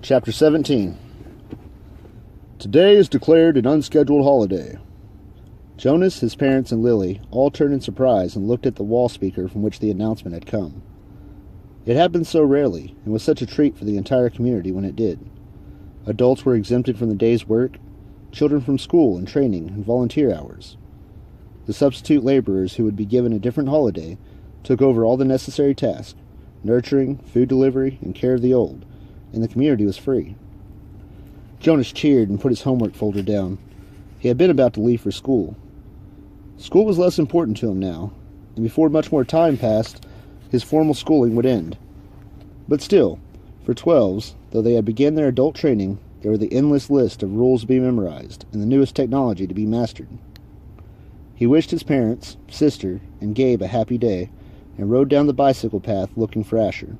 Chapter 17. Today is declared an unscheduled holiday. Jonas, his parents, and Lily all turned in surprise and looked at the wall speaker from which the announcement had come. It happened so rarely, and was such a treat for the entire community when it did. Adults were exempted from the day's work, children from school and training and volunteer hours. The substitute laborers who would be given a different holiday took over all the necessary tasks, nurturing, food delivery, and care of the old, and the community was free. Jonas cheered and put his homework folder down. He had been about to leave for school. School was less important to him now, and before much more time passed, his formal schooling would end. But still, for 12s, though they had begun their adult training, there were the endless list of rules to be memorized and the newest technology to be mastered. He wished his parents, sister, and Gabe a happy day, and rode down the bicycle path looking for Asher.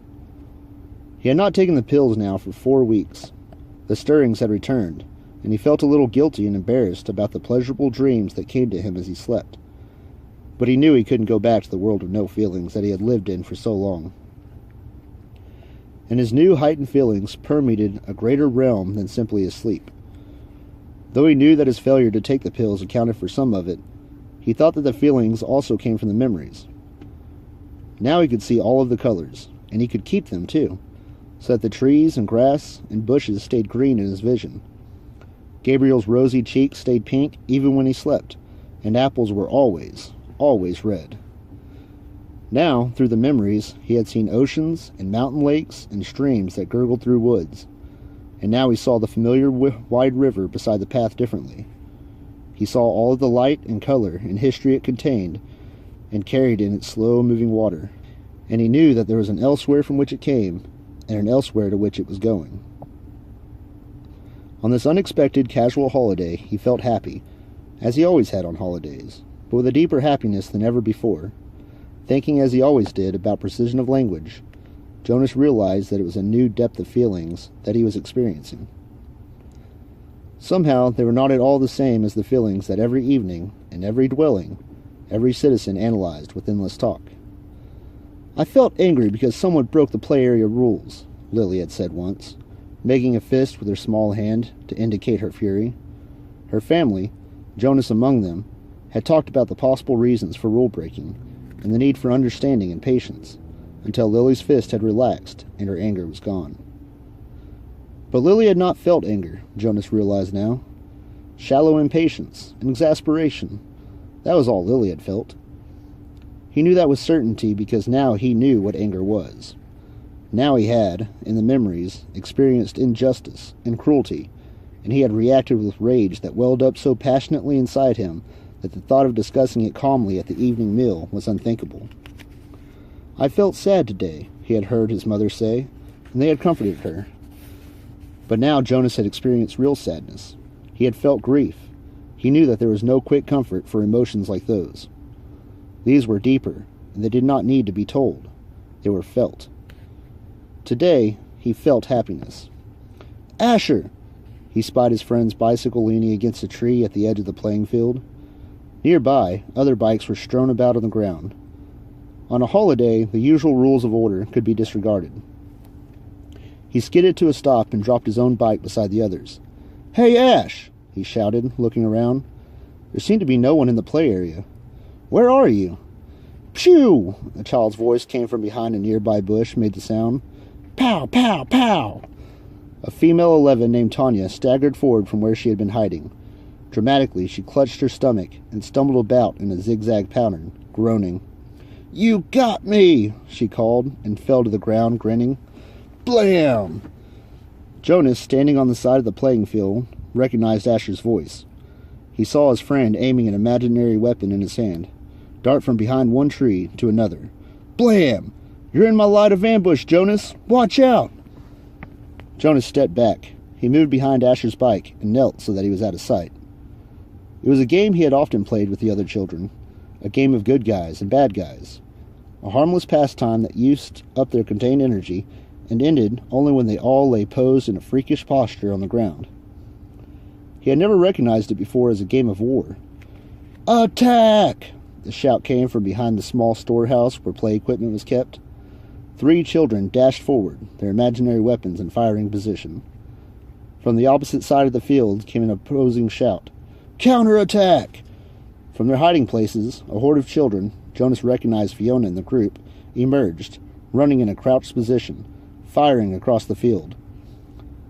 He had not taken the pills now for 4 weeks. The stirrings had returned, and he felt a little guilty and embarrassed about the pleasurable dreams that came to him as he slept. But he knew he couldn't go back to the world of no feelings that he had lived in for so long. And his new heightened feelings permeated a greater realm than simply his sleep. Though he knew that his failure to take the pills accounted for some of it, he thought that the feelings also came from the memories. Now he could see all of the colors, and he could keep them too, so that the trees and grass and bushes stayed green in his vision. Gabriel's rosy cheeks stayed pink even when he slept, and apples were always red. Now, through the memories, he had seen oceans and mountain lakes and streams that gurgled through woods, and now he saw the familiar wide river beside the path differently. He saw all of the light and color and history it contained and carried in its slow-moving water, and he knew that there was an elsewhere from which it came and an elsewhere to which it was going. On this unexpected casual holiday, he felt happy, as he always had on holidays, but with a deeper happiness than ever before. Thinking as he always did about precision of language, Jonas realized that it was a new depth of feelings that he was experiencing. Somehow, they were not at all the same as the feelings that every evening, in every dwelling, every citizen analyzed with endless talk. "I felt angry because someone broke the play area rules," Lily had said once, making a fist with her small hand to indicate her fury. Her family, Jonas among them, had talked about the possible reasons for rule-breaking and the need for understanding and patience, until Lily's fist had relaxed and her anger was gone. But Lily had not felt anger, Jonas realized now. Shallow impatience and exasperation. That was all Lily had felt. He knew that with certainty because now he knew what anger was. Now he had, in the memories, experienced injustice and cruelty, and he had reacted with rage that welled up so passionately inside him that the thought of discussing it calmly at the evening meal was unthinkable. "I felt sad today," he had heard his mother say, and they had comforted her. But now Jonas had experienced real sadness. He had felt grief. He knew that there was no quick comfort for emotions like those. These were deeper, and they did not need to be told. They were felt. Today, he felt happiness. "Asher!" He spied his friend's bicycle leaning against a tree at the edge of the playing field. Nearby, other bikes were strewn about on the ground. On a holiday, the usual rules of order could be disregarded. He skidded to a stop and dropped his own bike beside the others. "Hey, Ash!" he shouted, looking around. There seemed to be no one in the play area. "Where are you?" "Phew!" A child's voice came from behind a nearby bush, made the sound. "Pow, pow, pow!" A female 11 named Tanya staggered forward from where she had been hiding. Dramatically, she clutched her stomach and stumbled about in a zigzag pattern, groaning. "You got me!" she called, and fell to the ground, grinning. Blam! Jonas, standing on the side of the playing field, recognized Asher's voice. He saw his friend aiming an imaginary weapon in his hand, dart from behind one tree to another. Blam! "You're in my line of ambush, Jonas! Watch out!" Jonas stepped back. He moved behind Asher's bike and knelt so that he was out of sight. It was a game he had often played with the other children, a game of good guys and bad guys, a harmless pastime that used up their contained energy and ended only when they all lay posed in a freakish posture on the ground. He had never recognized it before as a game of war. "Attack!" The shout came from behind the small storehouse where play equipment was kept. 3 children dashed forward, their imaginary weapons in firing position. From the opposite side of the field came an opposing shout. "Counterattack!" From their hiding places, a horde of children, Jonas recognized Fiona in the group, emerged, running in a crouched position, firing across the field.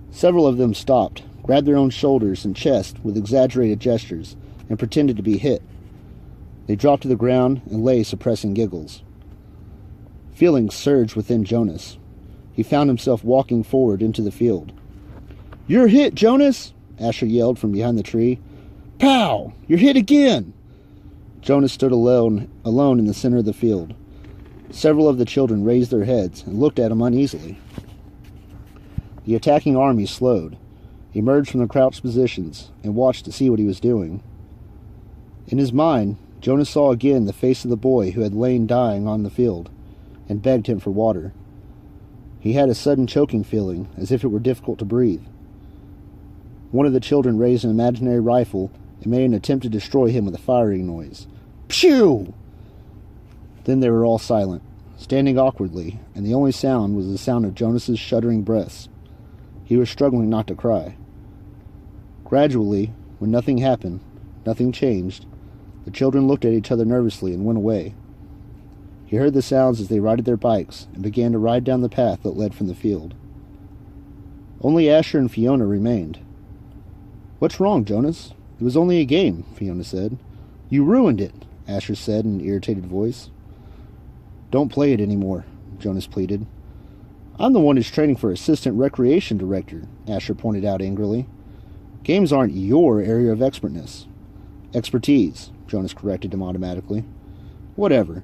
Several of them stopped, grabbed their own shoulders and chest with exaggerated gestures, and pretended to be hit. They dropped to the ground and lay suppressing giggles. Feelings surged within Jonas. He found himself walking forward into the field. "You're hit, Jonas!" Asher yelled from behind the tree. "Pow! You're hit again!" Jonas stood alone in the center of the field. Several of the children raised their heads and looked at him uneasily. The attacking army slowed, emerged from the crouched positions, and watched to see what he was doing. In his mind, Jonas saw again the face of the boy who had lain dying on the field, and begged him for water. He had a sudden choking feeling, as if it were difficult to breathe. One of the children raised an imaginary rifle and made an attempt to destroy him with a firing noise. Phew! Then they were all silent, standing awkwardly, and the only sound was the sound of Jonas's shuddering breaths. He was struggling not to cry. Gradually, when nothing happened, nothing changed, the children looked at each other nervously and went away. He heard the sounds as they righted their bikes and began to ride down the path that led from the field. Only Asher and Fiona remained. "What's wrong, Jonas? It was only a game," Fiona said. "You ruined it," Asher said in an irritated voice. "Don't play it anymore," Jonas pleaded. "I'm the one who's training for assistant recreation director," Asher pointed out angrily. "Games aren't your area of expertise." "Expertise," Jonas corrected him automatically. "Whatever.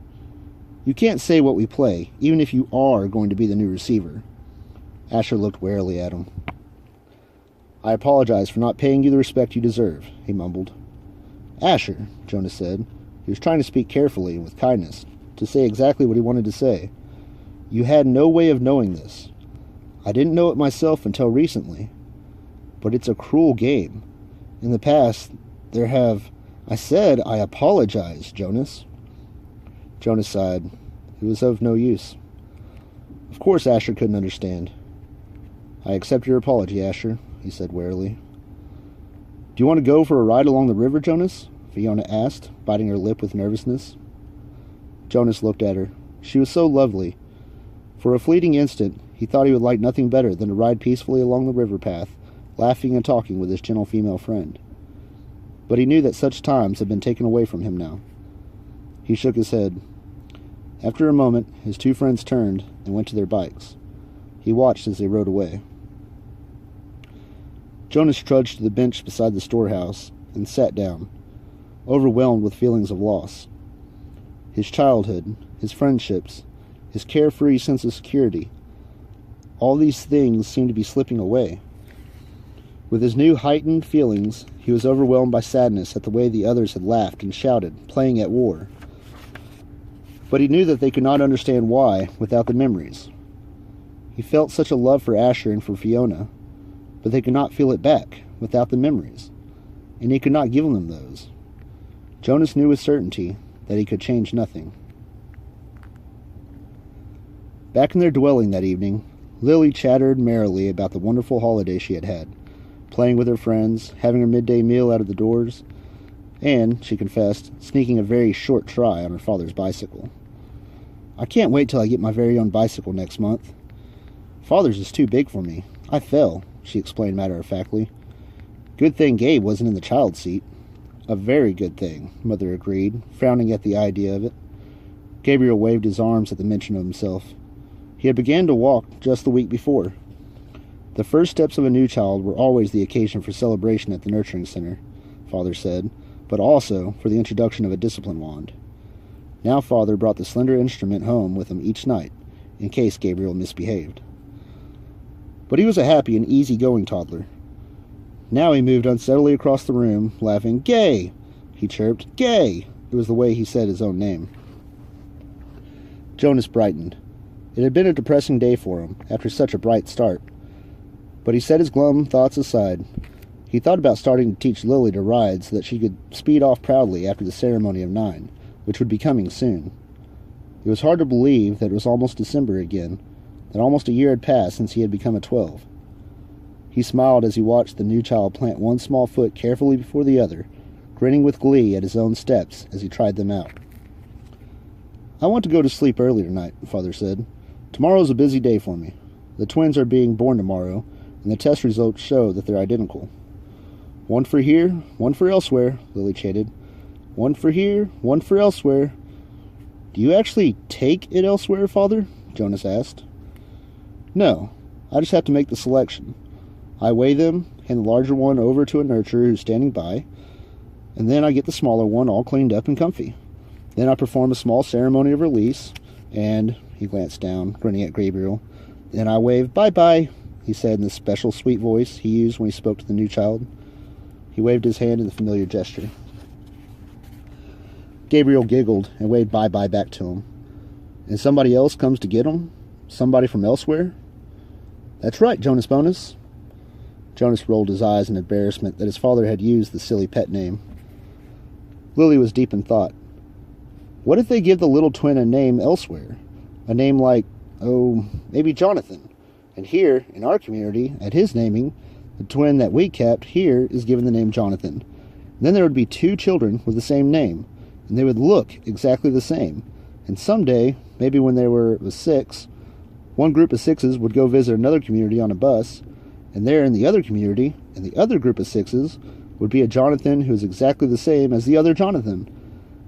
You can't say what we play, even if you are going to be the new receiver." Asher looked warily at him. "I apologize for not paying you the respect you deserve," he mumbled. "Asher," Jonas said. He was trying to speak carefully and with kindness, to say exactly what he wanted to say. "You had no way of knowing this. I didn't know it myself until recently. But it's a cruel game. In the past, there have... I said I apologize, Jonas." Jonas sighed. It was of no use. Of course Asher couldn't understand. "I accept your apology, Asher," he said warily. "Do you want to go for a ride along the river, Jonas?" Fiona asked, biting her lip with nervousness. Jonas looked at her. She was so lovely. For a fleeting instant, he thought he would like nothing better than to ride peacefully along the river path, laughing and talking with his gentle female friend. But he knew that such times had been taken away from him now. He shook his head. After a moment, his 2 friends turned and went to their bikes. He watched as they rode away. Jonas trudged to the bench beside the storehouse and sat down, overwhelmed with feelings of loss. His childhood, his friendships, his carefree sense of security, all these things seemed to be slipping away. With his new heightened feelings, he was overwhelmed by sadness at the way the others had laughed and shouted, playing at war. But he knew that they could not understand why without the memories. He felt such a love for Asher and for Fiona, but they could not feel it back without the memories, and he could not give them those. Jonas knew with certainty that he could change nothing. Back in their dwelling that evening, Lily chattered merrily about the wonderful holiday she had had, playing with her friends, having her midday meal out of the doors, and, she confessed, sneaking a very short try on her father's bicycle. "I can't wait till I get my very own bicycle next month. Father's is too big for me. I fell," she explained matter-of-factly. "Good thing Gabe wasn't in the child seat." "A very good thing," Mother agreed, frowning at the idea of it. Gabriel waved his arms at the mention of himself. He had begun to walk just the week before. The first steps of a new child were always the occasion for celebration at the nurturing center, Father said, but also for the introduction of a discipline wand. Now Father brought the slender instrument home with him each night, in case Gabriel misbehaved. But he was a happy and easy-going toddler. Now he moved unsteadily across the room, laughing, "Gay!" he chirped. "Gay!" It was the way he said his own name. Jonas brightened. It had been a depressing day for him, after such a bright start. But he set his glum thoughts aside. He thought about starting to teach Lily to ride so that she could speed off proudly after the ceremony of 9, which would be coming soon. It was hard to believe that it was almost December again, that almost a year had passed since he had become a 12. He smiled as he watched the new child plant one small foot carefully before the other, grinning with glee at his own steps as he tried them out. "I want to go to sleep early tonight," Father said. "Tomorrow's a busy day for me. The twins are being born tomorrow, and the test results show that they're identical." "One for here, one for elsewhere," Lily chanted. "One for here, one for elsewhere." "Do you actually take it elsewhere, Father?" Jonas asked. "No, I just have to make the selection. I weigh them, hand the larger one over to a nurturer who's standing by, and then I get the smaller one all cleaned up and comfy. Then I perform a small ceremony of release, and," he glanced down, grinning at Gabriel, "then I wave bye-bye," he said in the special sweet voice he used when he spoke to the new child. He waved his hand in the familiar gesture. Gabriel giggled and waved bye-bye back to him. "And somebody else comes to get him? Somebody from elsewhere?" "That's right, Jonas Bonus." Jonas rolled his eyes in embarrassment that his father had used the silly pet name. Lily was deep in thought. What if they give the little twin a name elsewhere? A name like, maybe Jonathan. And here, in our community, at his naming, the twin that we kept here is given the name Jonathan. And then there would be 2 children with the same name, and they would look exactly the same. And someday, maybe when they were 6, one group of 6s would go visit another community on a bus, and there in the other community, in the other group of 6s, would be a Jonathan who is exactly the same as the other Jonathan.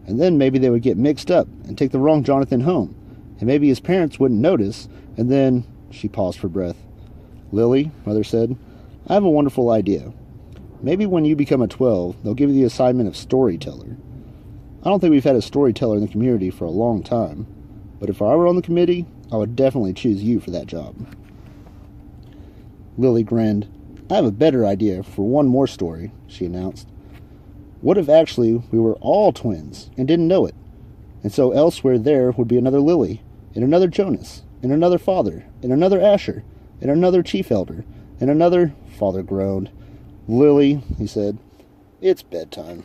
And then maybe they would get mixed up and take the wrong Jonathan home, and maybe his parents wouldn't notice, and then... She paused for breath. "Lily," Mother said, "I have a wonderful idea. Maybe when you become a 12, they'll give you the assignment of storyteller. I don't think we've had a storyteller in the community for a long time, but if I were on the committee, I would definitely choose you for that job." Lily grinned. "I have a better idea for one more story," she announced. "What if actually we were all twins and didn't know it? And so elsewhere there would be another Lily, and another Jonas, and another Father, and another Asher, and another Chief Elder, and another..." Father groaned. "Lily," he said, "it's bedtime."